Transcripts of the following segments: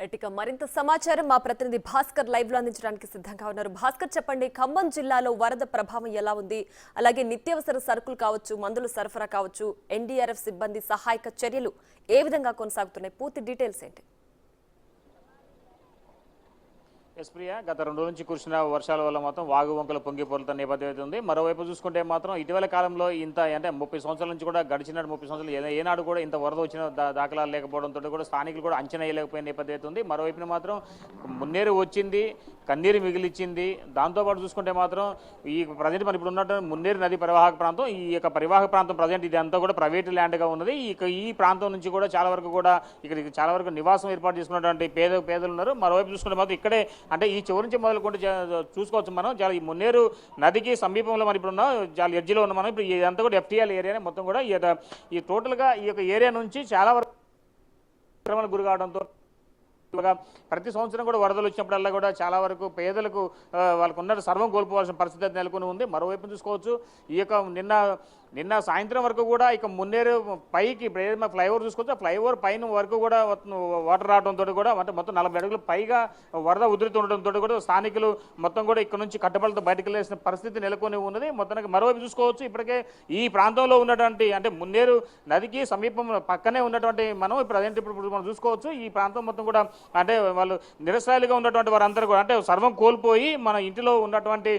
ఇక మరింత సమాచారం మా ప్రతినిధి భాస్కర్ లైవ్ లో అందించడానికి సిద్ధంగా ఉన్నారు. భాస్కర్, చెప్పండి, ఖమ్మం జిల్లాలో వరద ప్రభావం ఎలా ఉంది? అలాగే నిత్యావసర సరుకులు కావచ్చు, మందులు సరఫరా కావచ్చు, ఎన్డీఆర్ఎఫ్ సిబ్బంది సహాయక చర్యలు ఏ విధంగా కొనసాగుతున్నాయి? పూర్తి డీటెయిల్స్ ఏంటి? ప్రియా, గత 2 రోజుల నుంచి కురిసిన వర్షాల వల్ల మాత్రం వాగు వంకలు పొంగి పొరులుతున్న నేపథ్యం అయితే ఉంది. మరోవైపు చూసుకుంటే మాత్రం ఇటీవల కాలంలో ఇంత అంటే 30 సంవత్సరాల నుంచి కూడా గడిచిన 30 సంవత్సరాలు ఏనాడు కూడా ఇంత వరద వచ్చిన దాఖలాలు లేకపోవడంతో కూడా స్థానికులు కూడా అంచనా వేయలేకపోయిన నేపథ్యం అయితే ఉంది. మరోవైపున మాత్రం మున్నేరు వచ్చింది, కన్నీరు మిగిలిచ్చింది. దాంతోపాటు చూసుకుంటే మాత్రం ఈ ప్రజెంట్ మరి ఇప్పుడు ఉన్నట్టు మున్నేరు నది పరివాహక ప్రాంతం, ఈ యొక్క పరివాహక ప్రాంతం ప్రజెంట్ ఇది అంతా కూడా ప్రైవేట్ ల్యాండ్గా ఉన్నది. ఈ ప్రాంతం నుంచి కూడా చాలా వరకు కూడా ఇక్కడ చాలా వరకు నివాసం ఏర్పాటు చేసుకున్నటువంటి పేదలు ఉన్నారు. మరోవైపు చూసుకుంటే మాత్రం ఇక్కడే అంటే ఈ చివరి నుంచి మొదలుకుంటే చూసుకోవచ్చు మనం. చాలా ఈ మున్నేరు నదికి సమీపంలో మనం ఇప్పుడు ఉన్నాం, చాలా ఎడ్జిలో ఉన్నాం మనం. ఇప్పుడు ఇదంతా కూడా ఎఫ్టీఎల్ ఏరియానే మొత్తం కూడా ఈ టోటల్గా ఈ యొక్క ఏరియా నుంచి చాలా వరకు గురి కావడంతో ప్రతి సంవత్సరం కూడా వరదలు వచ్చినప్పుడల్లా కూడా చాలా వరకు పేదలకు వాళ్ళకు ఉన్న సర్వం కోల్పోవాల్సిన పరిస్థితి నెలకొని ఉంది. మరోవైపు చూసుకోవచ్చు, ఈ యొక్క నిన్న సాయంత్రం వరకు కూడా ఇక మున్నేరు పైకి ఏదైనా ఫ్లైఓవర్ చూసుకోవచ్చు, ఆ ఫ్లైఓవర్ పైన వరకు కూడా వాటర్ రావడంతో కూడా అంటే మొత్తం 40 అడుగులు పైగా వరద ఉధృతి ఉండడంతో కూడా స్థానికులు మొత్తం కూడా ఇక్కడ నుంచి కట్టబడులతో బయటకు వెళ్ళేసిన పరిస్థితి నెలకొని ఉన్నది. మొత్తానికి మరోవైపు చూసుకోవచ్చు, ఇప్పటికే ఈ ప్రాంతంలో ఉన్నటువంటి అంటే మున్నేరు నదికి సమీపం పక్కనే ఉన్నటువంటి మనం ఇప్పుడు మనం చూసుకోవచ్చు, ఈ ప్రాంతం మొత్తం కూడా అంటే వాళ్ళు నిరసరాలుగా ఉన్నటువంటి వారందరూ కూడా అంటే సర్వం కోల్పోయి మన ఇంటిలో ఉన్నటువంటి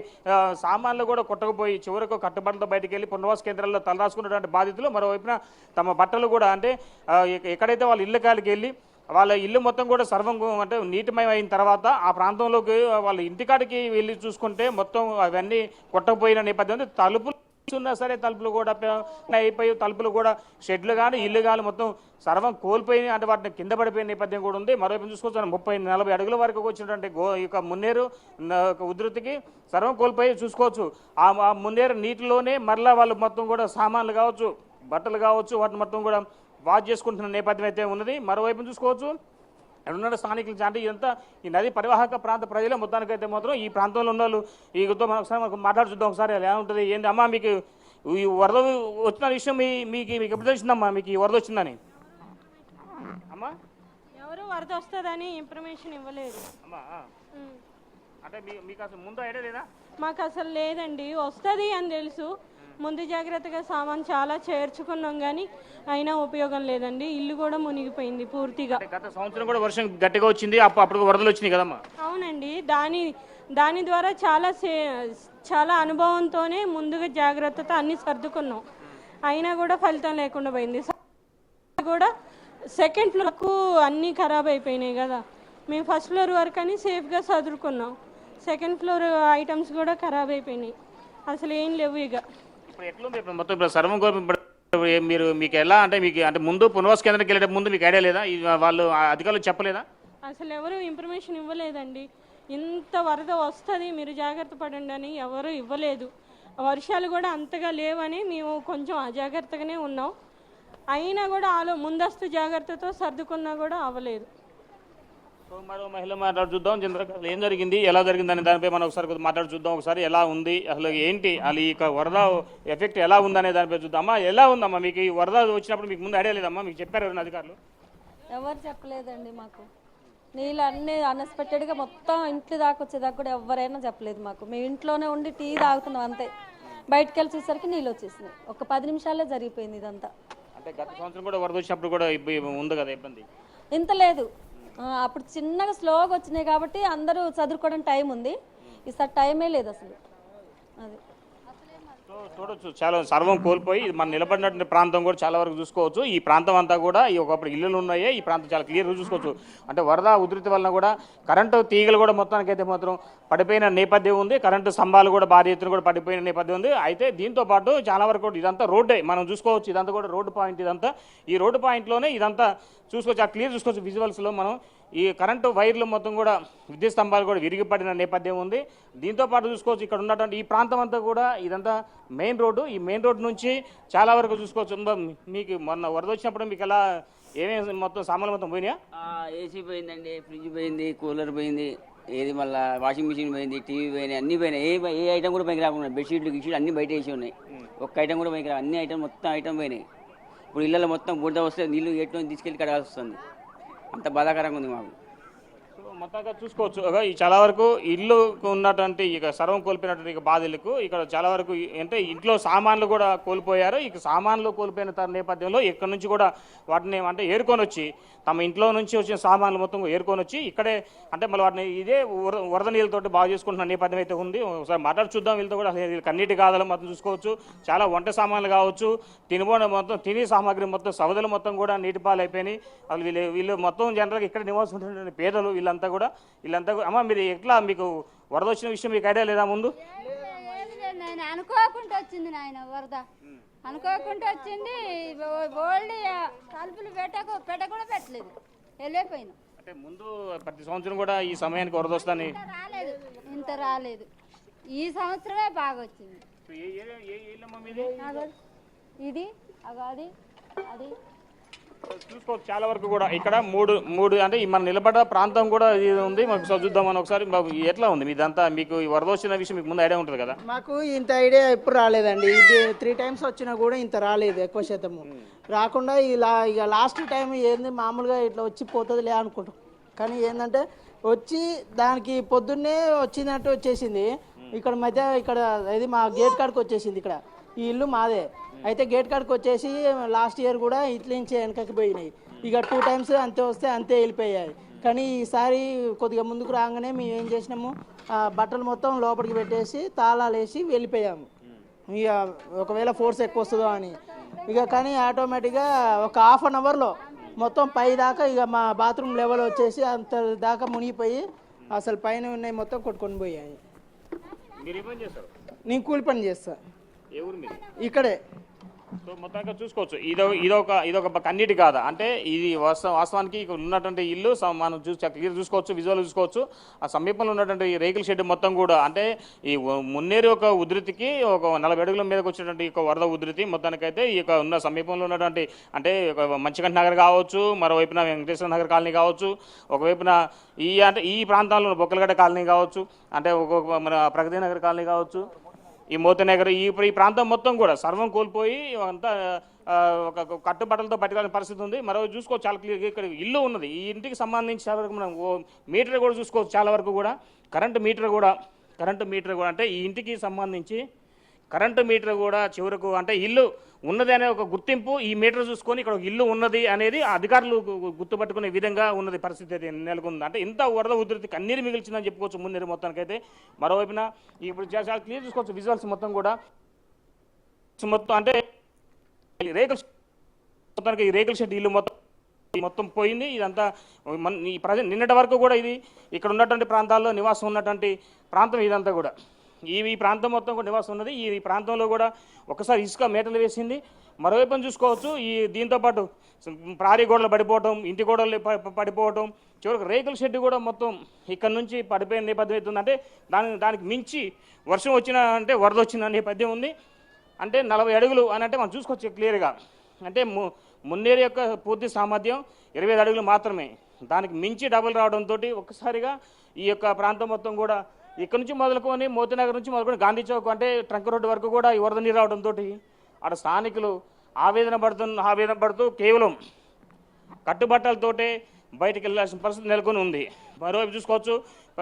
సామాన్లు కూడా కొట్టకపోయి చివరకు కట్టుబడులతో బయటకు వెళ్ళి పునర్వాస కేంద్రాల్లో తలరాసుకున్నటువంటి బాధితులు. మరోవైపున తమ బట్టలు కూడా అంటే ఎక్కడైతే వాళ్ళ ఇళ్ళ కాలికి వెళ్ళి వాళ్ళ ఇల్లు మొత్తం కూడా సర్వం అంటే నీటిమయం అయిన తర్వాత ఆ ప్రాంతంలోకి వాళ్ళ ఇంటికాడికి వెళ్ళి చూసుకుంటే మొత్తం అవన్నీ కొట్టకపోయిన నేపథ్యం. తలుపులు ఉన్నా సరే తలుపులు కూడా అయిపోయి తలుపులు కూడా షెడ్లు కానీ ఇల్లు కానీ మొత్తం సర్వం కోల్పోయి అంటే వాటిని కింద పడిపోయిన నేపథ్యం కూడా ఉంది. మరోవైపు చూసుకోవచ్చు, 30-40 అడుగుల వరకు వచ్చినటువంటి ఇక మున్నేరు ఉధృతికి సర్వం కోల్పోయి చూసుకోవచ్చు. ఆ మున్నేరు నీటిలోనే మరలా వాళ్ళు మొత్తం కూడా సామాన్లు కావచ్చు, బట్టలు కావచ్చు, వాటిని మొత్తం కూడా వాష్ చేసుకుంటున్న నేపథ్యం అయితే ఉన్నది. మరోవైపు చూసుకోవచ్చు, ఉన్న స్థానికులు అంటే ఇదంతా ఈ నది పరివాహక ప్రాంత ప్రజలే మొత్తానికైతే మాత్రం ఈ ప్రాంతంలో ఉన్న వాళ్ళు ఈతో ఒకసారి మనకు మాట్లాడి చూద్దాం. ఒకసారి ఎలా ఉంటుంది ఏంటి అమ్మా, మీకు ఈ వరద వచ్చిన విషయం మీకు ఎప్పుడు తెలిసిందమ్మా? మీకు ఈ వరద వచ్చిందని అమ్మా? ఎవరు వరద వస్తుందని ఇన్ఫర్మేషన్ ఇవ్వలేదు అమ్మా. అంటే మీకు అసలు ముందు ఐడియా లేదా? మాకు అసలు లేదండి, వస్తుంది అని తెలుసు. ముందు జాగ్రత్తగా సామాన్ చాలా చేర్చుకున్నాం కానీ అయినా ఉపయోగం లేదండి. ఇల్లు కూడా మునిగిపోయింది పూర్తిగా. గత సంవత్సరం కూడా వర్షం గట్టిగా వచ్చింది, అప్పుడు వరదలు వచ్చినాయి కదమ్మా? అవునండి, దాని ద్వారా చాలా అనుభవంతోనే ముందుగా జాగ్రత్తతో అన్ని సర్దుకున్నాం. అయినా కూడా ఫలితం లేకుండా పోయింది. కూడా సెకండ్ ఫ్లోర్కు అన్నీ ఖరాబ్ అయిపోయినాయి కదా. మేము ఫస్ట్ ఫ్లోర్ వరకు అని సేఫ్గా సదురుకున్నాం. సెకండ్ ఫ్లోర్ ఐటమ్స్ కూడా ఖరాబ్ అయిపోయినాయి, అసలు ఏం లేవు. ఇక ఇప్పుడు ఎట్లుంది మొత్తం ఇప్పుడు సర్వం మీకు ఎలా అంటే మీకు అంటే ముందు పునర్వాస కేంద్రానికి వెళ్ళే ముందు మీకు ఐడియా లేదా? వాళ్ళు అధికారులు చెప్పలేదా? అసలు ఎవరు ఇన్ఫర్మేషన్ ఇవ్వలేదండి. ఇంత వరద వస్తుంది మీరు జాగ్రత్త పడండి అని ఎవరు ఇవ్వలేదు. వర్షాలు కూడా అంతగా లేవని మేము కొంచెం అజాగ్రత్తగానే ఉన్నాం. అయినా కూడా ముందస్తు జాగ్రత్తతో సర్దుకున్నా కూడా అవ్వలేదు. సో మరో మహిళ మాట్లాడు చూద్దాం. చంద్రకళ ఏం జరిగింది, ఎలా జరిగింది అని దానిపై మనం ఒకసారి మాట్లాడు చూద్దాం. ఒకసారి ఎలా ఉంది అసలు ఏంటి అసలు ఈ వరద ఎఫెక్ట్ ఎలా ఉందనే దానిపై చూద్దాం. అమ్మా, ఎలా ఉందమ్మా మీకు ఈ వరద వచ్చినప్పుడు? మీకు ముందు ఐడియా లేదమ్మా? మీకు చెప్పారు ఎవరైనా అధికారులు? ఎవరు చెప్పలేదండి మాకు. నీళ్ళు అన్నీ అన్ఎక్స్పెక్టెడ్గా మొత్తం ఇంట్లో దాకా వచ్చేదాకా కూడా ఎవరైనా చెప్పలేదు మాకు. మేము ఇంట్లోనే ఉండి టీ తాగుతున్నాం అంతే. బయటకు వెళ్ళి చూసరికి నీళ్ళు వచ్చేసినాయి. ఒక 10 నిమిషాల్లో జరిగిపోయింది ఇదంతా. అంటే గత సంవత్సరం కూడా వరద వచ్చినప్పుడు కూడా ఉంది కదా ఇబ్బంది? ఇంత లేదు, అప్పుడు చిన్నగా స్లోగా వచ్చినాయి కాబట్టి అందరూ చదువుకోవడానికి టైం ఉంది. ఈసారి టైమే లేదు అసలు. అది చూడొచ్చు, చాలా సర్వం కోల్పోయి మన నిలబడినటువంటి ప్రాంతం కూడా చాలా వరకు చూసుకోవచ్చు. ఈ ప్రాంతం అంతా కూడా ఈ ఒకప్పుడు ఇల్లులు ఉన్నాయే, ఈ ప్రాంతం చాలా క్లియర్గా చూసుకోవచ్చు. అంటే వరద ఉధృతి వలన కూడా కరెంటు తీగలు కూడా మొత్తానికైతే మాత్రం పడిపోయిన నేపథ్యం ఉంది. కరెంటు స్తంభాలు కూడా భారీ ఎత్తున కూడా పడిపోయిన నేపథ్యం ఉంది. అయితే దీంతో పాటు చాలా వరకు ఇదంతా రోడ్డే మనం చూసుకోవచ్చు. ఇదంతా కూడా రోడ్డు పాయింట్. ఇదంతా ఈ రోడ్డు పాయింట్లోనే ఇదంతా చూసుకోవచ్చు, ఆ క్లియర్ చూసుకోవచ్చు విజువల్స్లో మనం. ఈ కరెంటు వైర్లు మొత్తం కూడా విద్యుత్ స్తంభాలు కూడా విరిగిపడిన నేపథ్యం ఉంది. దీంతో పాటు చూసుకోవచ్చు ఇక్కడ ఉన్నటువంటి ఈ ప్రాంతం అంతా కూడా ఇదంతా మెయిన్ రోడ్డు. ఈ మెయిన్ రోడ్డు నుంచి చాలా వరకు చూసుకోవచ్చు. మీకు మొన్న వరద వచ్చినప్పుడు మీకు ఎలా ఏమేమి మొత్తం సామాన్లు మొత్తం పోయినాయా? ఏసీ పోయిందండి, ఫ్రిడ్జ్ పోయింది, కూలర్ పోయింది, ఏది మళ్ళీ వాషింగ్ మిషన్ పోయింది, టీవీ పోయినాయి, అన్నీ పోయినాయి. ఏ ఐటమ్ కూడా పైకి రాకుండా బెడ్షీట్లు గిషీట్లు అన్నీ బయట వేసి ఉన్నాయి. ఒక్క ఐటమ్ కూడా పైకి రా, అన్ని ఐటమ్ మొత్తం ఐటమ్ పోయినాయి. ఇప్పుడు ఇళ్ళలో మొత్తం బురద వస్తే నీళ్ళు ఏట్లో తీసుకెళ్ళి కడగాల్సి వస్తుంది. అంత బాధాకరంగా ఉంది మాకు. మొత్తంగా చూసుకోవచ్చు ఈ చాలా వరకు ఇల్లు ఉన్నటువంటి ఇక సర్వం కోల్పోయినటువంటి ఇక బాధితులకు ఇక్కడ చాలా వరకు అంటే ఇంట్లో సామాన్లు కూడా కోల్పోయారు. ఇక సామాన్లు కోల్పోయిన నేపథ్యంలో ఇక్కడ నుంచి కూడా వాటిని అంటే ఏరుకొని వచ్చి తమ ఇంట్లో నుంచి వచ్చిన సామాన్లు మొత్తం ఏరుకొని వచ్చి ఇక్కడే అంటే మళ్ళీ వాటిని ఇదే వరద నీళ్ళతోటి బాగు చేసుకుంటున్న నేపథ్యం అయితే ఉంది. ఒకసారి మాట్లాడి చూద్దాం వీళ్ళతో కూడా. కన్నీటి గాథలు మొత్తం చూసుకోవచ్చు. చాలా వంట సామాన్లు కావచ్చు, తినబోన మొత్తం తినే సామాగ్రి మొత్తం సవదలు మొత్తం కూడా నీటి పాలు అయిపోయినాయి. అసలు వీళ్ళు మొత్తం జనరల్గా ఇక్కడ నివాసం ఉంటున్న పేదలు వీళ్ళంతా కూడా అమ్మ మీరు ఎట్లా మీకు వరద వచ్చిన విషయం మీకు ఐడియా లేదా ముందు? నేను అనుకోకుండా వచ్చింది నాయన వరద, అనుకోకుండా వచ్చింది. ఓల్డ్ తలుపులు పెట్ట కూడా పెట్టలేదు, వెళ్ళిపోయినా. అంటే ముందు ప్రతి సంవత్సరం కూడా ఈ సమయానికి వరద వస్తుందని ఇంత రాలేదు. ఈ సంవత్సరమే బాగా వచ్చింది. ఇది అది అది చూసుకోవచ్చు. చాలా వరకు కూడా ఇక్కడ మూడు అంటే మన నిలబడ్డ ప్రాంతం కూడా ఇది ఉంది. మాకు చూద్దామని ఒకసారి ఎట్లా ఉంది ఇదంతా? మీకు ఈ వరద వచ్చిన విషయం మీకు ముందు ఐడియా ఉంటుంది కదా? మాకు ఇంత ఐడియా ఎప్పుడు రాలేదండి. ఇది 3 times వచ్చినా కూడా ఇంత రాలేదు. ఎక్కువ శాతము రాకుండా ఇక లాస్ట్ టైం ఏంది మామూలుగా ఇట్లా వచ్చి పోతుందిలే అనుకుంటాం. కానీ ఏంటంటే వచ్చి దానికి పొద్దున్నే వచ్చినట్టు వచ్చేసింది. ఇక్కడ ఇక్కడ ఇది మా గేట్ కాడికి వచ్చేసింది. ఇక్కడ ఈ ఇల్లు మాదే అయితే గేట్ కాడికి వచ్చేసి లాస్ట్ ఇయర్ కూడా ఇట్ల నుంచి వెనకకి పోయినాయి. ఇక 2 times అంతే వస్తే అంతే వెళ్ళిపోయాయి. కానీ ఈసారి కొద్దిగా ముందుకు రాగానే మేము ఏం చేసినాము, బట్టలు మొత్తం లోపలికి పెట్టేసి తాళాలు వేసి వెళ్ళిపోయాము. ఇక ఒకవేళ ఫోర్స్ ఎక్కువ వస్తుందో అని. ఇక కానీ ఆటోమేటిక్గా ఒక 1/2 hourలో మొత్తం పై దాకా ఇక మా బాత్రూమ్ లెవెల్ వచ్చేసి అంత దాకా మునిగిపోయి అసలు పైన ఉన్నాయి మొత్తం కొట్టుకొని పోయాయి. నేను కూలి పని చేస్తా ఇక్కడే. సో మొత్తంగా చూసుకోవచ్చు. ఇదొక కన్నీటి కాదా అంటే ఇది వాస్తవానికి ఇక్కడ ఉన్నటువంటి ఇల్లు మనం క్లియర్ చూసుకోవచ్చు, విజువల్ చూసుకోవచ్చు. ఆ సమీపంలో ఉన్నటువంటి రేకుల షెడ్ మొత్తం కూడా అంటే ఈ మున్నేరు ఒక ఉధృతికి ఒక 40 అడుగుల మీదకి వచ్చినటువంటి ఒక వరద ఉధృతి మొత్తానికైతే ఈ ఉన్న సమీపంలో ఉన్నటువంటి అంటే మంచికంఠ నగర్ కావచ్చు, మరోవైపున వెంకటేశ్వర నగర్ కాలనీ కావచ్చు, ఒకవైపున ఈ ప్రాంతాల్లో బొక్కలగడ్డ కాలనీ కావచ్చు, అంటే మన ప్రగతి నగర్ కాలనీ కావచ్చు, ఈ మోతనగర్ ఈ ప్రాంతం మొత్తం కూడా సర్వం కోల్పోయి అంతా ఒక కట్టుబట్టలతో పట్టుకోవాల్సిన పరిస్థితి ఉంది. మరో చూసుకోవచ్చు చాలా క్లియర్ ఇక్కడ ఇల్లు ఉన్నది. ఈ ఇంటికి సంబంధించి చాలా వరకు మనం మీటర్ కూడా చూసుకోవచ్చు. చాలా వరకు కూడా కరెంటు మీటర్ కూడా అంటే ఈ ఇంటికి సంబంధించి కరెంటు మీటర్ కూడా చివరకు అంటే ఇల్లు ఉన్నది అనే ఒక గుర్తింపు ఈ మీటర్ చూసుకొని ఇక్కడ ఇల్లు ఉన్నది అనేది అధికారులు గుర్తుపట్టుకునే విధంగా ఉన్నది పరిస్థితి నెలకొంది. అంటే ఇంత వరద ఉధృతి కన్నీరు మిగిల్చిందని చెప్పుకోవచ్చు మున్నేరు మొత్తానికైతే. మరోవైపున ఇప్పుడు చాలా క్లియర్ చూసుకోవచ్చు విజువల్స్ మొత్తం కూడా. అంటే ఈ రేకుల షెడ్ ఇల్లు మొత్తం పోయింది. ఇదంతా ఈ ప్రజెంట్ నిన్నటి వరకు కూడా ఇది ఇక్కడ ఉన్నటువంటి ప్రాంతాల్లో నివాసం ఉన్నటువంటి ప్రాంతం ఇదంతా కూడా ఈ ప్రాంతం మొత్తం కూడా నివాసం ఉన్నది. ఈ ప్రాంతంలో కూడా ఒకసారి ఇసుక మేటలు వేసింది. మరోవైపున చూసుకోవచ్చు దీంతోపాటు ప్రారీ గోడలు పడిపోవటం, ఇంటి గోడలు పడిపోవటం, చివరికి రేకుల షెడ్ కూడా మొత్తం ఇక్కడ నుంచి పడిపోయిన నేపథ్యం అవుతుంది. అంటే దానికి మించి వర్షం వచ్చిన అంటే వరద వచ్చిన నేపథ్యం ఉంది. అంటే 40 అడుగులు అని అంటే మనం చూసుకోవచ్చు క్లియర్గా. అంటే మున్నేరు యొక్క పూర్తి సామర్థ్యం 25 అడుగులు మాత్రమే. దానికి మించి డబుల్ రావడంతో ఒక్కసారిగా ఈ యొక్క ప్రాంతం మొత్తం కూడా ఇక్కడ నుంచి మొదలుకొని మోతీనగర్ నుంచి మొదలుకొని గాంధీ చౌక్ అంటే ట్రంక్ రోడ్డు వరకు కూడా ఈ వరద నీరు రావడంతో అక్కడ స్థానికులు ఆవేదన పడుతూ కేవలం కట్టుబట్టలతోటే బయటకు వెళ్ళాల్సిన పరిస్థితి నెలకొని ఉంది. మరోవైపు చూసుకోవచ్చు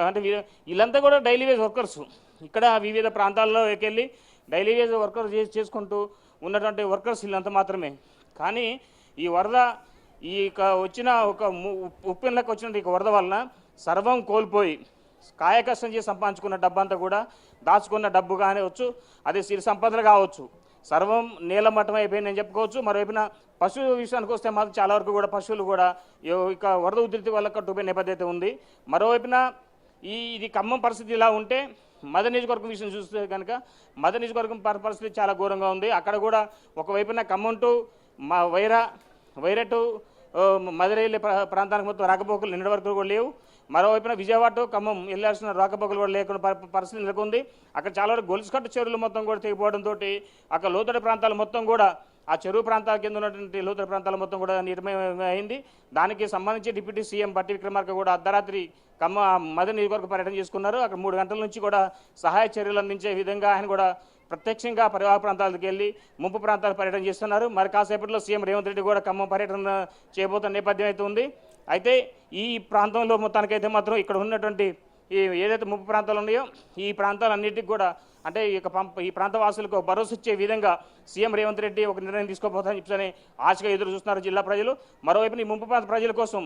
అంటే వీళ్ళంతా కూడా డైలీ వేజ్ వర్కర్స్. ఇక్కడ వివిధ ప్రాంతాల్లో వెళ్ళి డైలీ వేజ్ వర్కర్ చేసుకుంటూ ఉన్నటువంటి వర్కర్స్ వీళ్ళంతా మాత్రమే. కానీ ఈ వరద వచ్చిన ఒక ఉప్పెన్లకు వచ్చిన ఈ వరద వలన సర్వం కోల్పోయి కాయకష్టం చేసి సంపాదించుకున్న డబ్బంతా కూడా దాచుకున్న డబ్బు కానివచ్చు, అదే సిరి సంపదలు కావచ్చు, సర్వం నీలమట్టం అయిపోయింది అని చెప్పుకోవచ్చు. మరోవైపున పశువు విషయానికి వస్తే మాత్రం చాలా వరకు కూడా పశువులు కూడా ఇక వరద ఉధృతి వల్ల కట్టుపోయిన నేపథ్యం ఉంది. మరోవైపున ఇది ఖమ్మం పరిస్థితి ఇలా ఉంటే మదర్ నియోజకవర్గం విషయం చూస్తే కనుక మదర్ నియోజకవర్గం పరిస్థితి చాలా ఘోరంగా ఉంది. అక్కడ కూడా ఒకవైపున ఖమ్మం టు వైరా టు మధురైలు ప్రాంతానికి మొత్తం రాకపోకలు నిన్నటి వరకు కూడా లేవు. మరోవైపున విజయవాడ టు ఖమ్మం వెళ్ళాల్సిన రాకపోకలు కూడా లేకుండా పరిస్థితి నెలకొంది. అక్కడ చాలా వరకు గొలుసుకట్టు చెరువులు మొత్తం కూడా తెగిపోవడంతో అక్కడ లోతడి ప్రాంతాలు మొత్తం కూడా ఆ చెరువు ప్రాంతాల కింద ఉన్నటువంటి లోతడి ప్రాంతాల మొత్తం కూడా నిర్మయం అయింది. దానికి సంబంధించి డిప్యూటీ సీఎం బట్టి విక్రమార్క కూడా అర్ధరాత్రి మదర్ నియోజకవర్గ పర్యటన చేసుకున్నారు. అక్కడ 3 గంటల నుంచి కూడా సహాయ చర్యలు అందించే విధంగా ఆయన కూడా ప్రత్యక్షంగా పరివాహక ప్రాంతాలకు వెళ్ళి ముంపు ప్రాంతాలకు పర్యటన చేస్తున్నారు. మరి కాసేపట్లో సీఎం రేవంత్ రెడ్డి కూడా ఖమ్మం పర్యటన చేయబోతున్న నేపథ్యం అయితే ఉంది. అయితే ఈ ప్రాంతంలో మొత్తానికైతే మాత్రం ఇక్కడ ఉన్నటువంటి ఈ ఏదైతే ముప్పు ప్రాంతాలు ఉన్నాయో ఈ ప్రాంతాలన్నిటికీ కూడా అంటే ఈ ప్రాంత వాసులకు భరోసా ఇచ్చే విధంగా సీఎం రేవంత్ రెడ్డి ఒక నిర్ణయం తీసుకోబోతారని చెప్పని ఆశగా ఎదురు చూస్తున్నారు జిల్లా ప్రజలు. మరోవైపు ఈ ముంపు ప్రాంత ప్రజల కోసం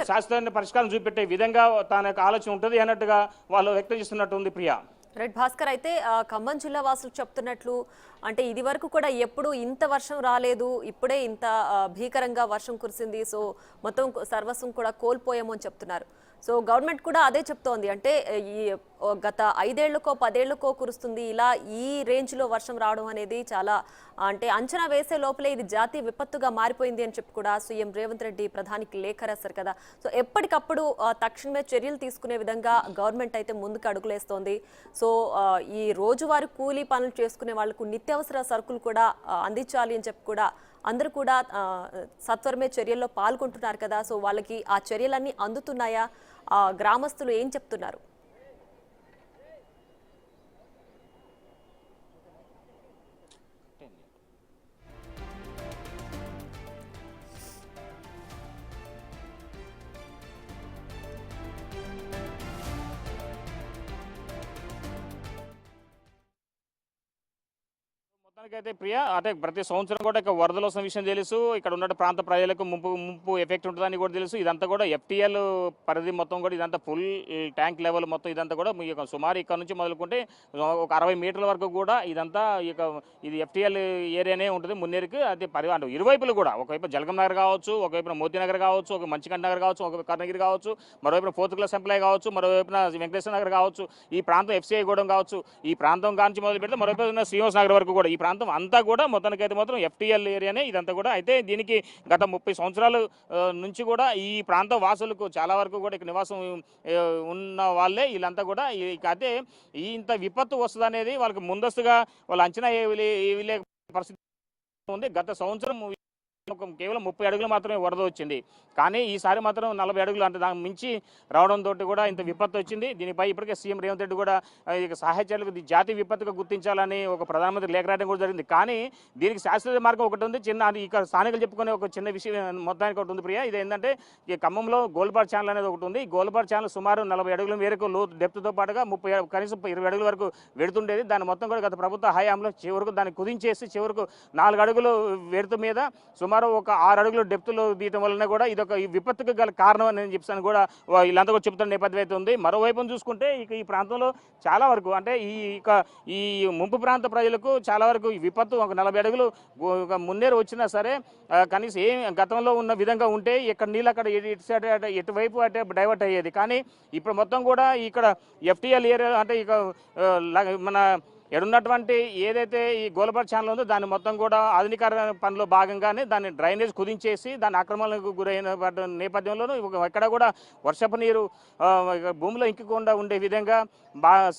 శాశ్వత పరిష్కారం చూపెట్టే విధంగా తన యొక్క ఆలోచన ఉంటుంది అన్నట్టుగా వాళ్ళు వ్యక్తం చేస్తున్నట్టు ఉంది ప్రియా. రైట్ భాస్కర్, అయితే ఖమ్మం జిల్లా వాసులు చెప్తున్నట్లు అంటే ఇది వరకు కూడా ఎప్పుడు ఇంత వర్షం రాలేదు, ఇప్పుడే ఇంత భీకరంగా వర్షం కురిసింది, సో మొత్తం సర్వస్వం కూడా కోల్పోయాము అని చెప్తున్నారు. సో గవర్నమెంట్ కూడా అదే చెప్తోంది, అంటే ఈ గత 5 ఏళ్లకో 10 ఏళ్లకో కురుస్తుంది, ఇలా ఈ రేంజ్లో వర్షం రావడం అనేది చాలా అంటే అంచనా వేసే లోపలే ఇది జాతీయ విపత్తుగా మారిపోయింది అని చెప్పి కూడా సీఎం రేవంత్ రెడ్డి ప్రధానికి లేఖ రాశారు కదా. సో ఎప్పటికప్పుడు తక్షణమే చర్యలు తీసుకునే విధంగా గవర్నమెంట్ అయితే ముందుకు అడుగులేస్తోంది. సో ఈ రోజువారీ కూలీ పనులు చేసుకునే వాళ్లకు నిత్యావసర సరుకులు కూడా అందించాలి అని చెప్పి కూడా అందరూ కూడా సత్వరమే చర్యల్లో పాల్గొంటున్నారు కదా. సో వాళ్ళకి ఆ చర్యలన్నీ అందుతున్నాయా? గ్రామస్తులు ఏం చెప్తున్నారు? మొత్తానికైతే ప్రియా అంటే ప్రతి సంవత్సరం కూడా ఇక వరదలు వస్తున్న విషయం తెలుసు, ఇక్కడ ఉన్న ప్రాంత ప్రజలకు ముంపు ఎఫెక్ట్ ఉంటుందని కూడా తెలుసు. ఇదంతా కూడా FTL పరిధి మొత్తం కూడా ఇదంతా ఫుల్ ట్యాంక్ లెవెల్ మొత్తం ఇదంతా కూడా సుమారు ఇక్కడ నుంచి మొదలుకుంటే ఒక 60 మీటర్ల వరకు కూడా ఇదంతా ఇది FTL ఏరియానే ఉంటుంది మున్నేరుకి. అది అంటే ఇరువైపులు కూడా ఒకవైపు జలగం నగర్ కావచ్చు, ఒకవైపున మోతీ నగర్ కావచ్చు, ఒక మంచికంట నగర్ కావచ్చు, ఒక కర్ణగిరి కావచ్చు, మరోవైపున 4th క్లాస్ ఎంప్లాయ్ కావచ్చు, మరోవైపున వెంకటేశ్వర నగర్ కావచ్చు, ఈ ప్రాంతం FCI గూడెం కావచ్చు, ఈ ప్రాంతం కాంచి మొదలు పెడితే మరోవైపు శ్రీనివాస నగర్ వరకు కూడా ఈ ప్రాంతం అంతా కూడా మొత్తానికైతే మాత్రం FTL ఏరియానే ఇదంతా కూడా. అయితే దీనికి గత 30 సంవత్సరాల నుంచి కూడా ఈ ప్రాంత వాసులకు చాలా వరకు కూడా ఇక్కడ నివాసం ఉన్న వాళ్ళే వీళ్ళంతా కూడా అయితే ఇంత విపత్తు వస్తుంది అనేది వాళ్ళకి ముందస్తుగా వాళ్ళు అంచనా వేయలే పరిస్థితి ఉంది. గత సంవత్సరం కేవలం 30 అడుగులు మాత్రమే వరద వచ్చింది, కానీ ఈసారి మాత్రం 40 అడుగులు అంటే దానికి మించి రావడంతో కూడా ఇంత విపత్తు వచ్చింది. దీనిపై ఇప్పటికే సీఎం రేవంత్ రెడ్డి కూడా సహాయ చర్యలకు జాతీయ విపత్తుగా గుర్తించాలని ఒక ప్రధానమంత్రి లేఖ రాయడం కూడా జరిగింది. కానీ దీనికి శాశ్వత మార్గం ఒకటి ఉంది, చిన్న అది ఇక్కడ స్థానికులు చెప్పుకునే ఒక చిన్న విషయం మొత్తానికి ఒకటి ఉంది ప్రియా. ఇది ఏంటంటే ఈ ఖమ్మంలో గోల్బార్ ఛానల్ అనేది ఒకటి ఉంది. ఈ గోల్బార్ ఛానల్ సుమారు 40 అడుగుల మేరకు డెప్త్తో పాటుగా కనీసం 20 అడుగుల వరకు వెడుతుండేది. దాని మొత్తం కూడా గత ప్రభుత్వ హయాంలో చివరకు దాన్ని కుదించేసి చివరకు 4 అడుగులు వెడుతు మీద సుమారు ఒక 6 అడుగులు డెప్త్లో తీయటం వలన కూడా ఇదొక విపత్తుకు గల కారణం అని చెప్పాను కూడా వీళ్ళంతా కూడా చెప్తున్న నేపథ్యం అయితే ఉంది. మరోవైపు చూసుకుంటే ఇక ఈ ప్రాంతంలో చాలా వరకు అంటే ఈ ముంపు ప్రాంత ప్రజలకు చాలా వరకు ఈ విపత్తు ఒక 40 అడుగులు మున్నేరు వచ్చినా సరే కనీసం ఏం గతంలో ఉన్న విధంగా ఉంటే ఇక్కడ నీళ్ళు అక్కడ ఎటువైపు అంటే డైవర్ట్ అయ్యేది. కానీ ఇప్పుడు మొత్తం కూడా ఇక్కడ FTL ఏరియా అంటే ఇక మన ఎడున్నటువంటి ఏదైతే ఈ గోల్బార్ ఛానల్ ఉందో దాన్ని మొత్తం కూడా ఆధునికరణ పనిలో భాగంగానే దాన్ని డ్రైనేజ్ కుదించేసి దాని ఆక్రమణలకు గురైన నేపథ్యంలోనూ ఎక్కడ కూడా వర్షపు నీరు భూమిలో ఇంకకుండా ఉండే విధంగా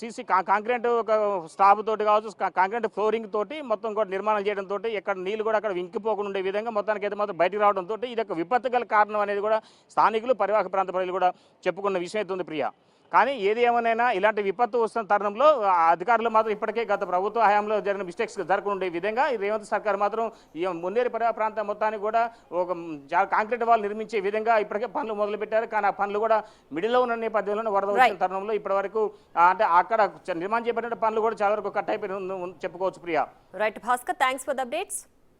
సీసీ కాంక్రీట్ ఒక స్లాబ్ తోటి కావచ్చు, కాంక్రీట్ ఫ్లోరింగ్ తోటి మొత్తం కూడా నిర్మాణం చేయడం తోటి ఎక్కడ నీళ్లు కూడా అక్కడ ఇంకిపోకుండా ఉండే విధంగా మొత్తానికి అయితే మాత్రం బయటకు రావడంతో ఇది ఒక విపత్తు గల కారణం అనేది కూడా స్థానికులు పరివాహక ప్రాంత ప్రజలు కూడా చెప్పుకున్న విషయం అయితే ఉంది ప్రియా. కానీ ఏది ఏమైనా ఇలాంటి విపత్తు వస్తున్న తరుణంలో అధికారులు మాత్రం ఇప్పటికే గత ప్రభుత్వ హయాంలో జరిగిన మిస్టేక్స్ జరగకుండా ఉండే విధంగా ఈ రేవంత్ సర్కార్ మాత్రం ఈ మున్నేరు పరివాహక ప్రాంతం మొత్తానికి కూడా ఒక కాంక్రీట్ వాల్ నిర్మించే విధంగా ఇప్పటికే పనులు మొదలుపెట్టారు. కానీ ఆ పనులు కూడా మిడిల్లో ఉన్న నేపథ్యంలో వరద వచ్చిన తరుణంలో ఇప్పటి వరకు అంటే అక్కడ నిర్మాణం చేపట్టిన పనులు కూడా చాలా వరకు కట్ అయిపోయి చెప్పుకోవచ్చు Priya. Right Bhaskar, thanks for the updates.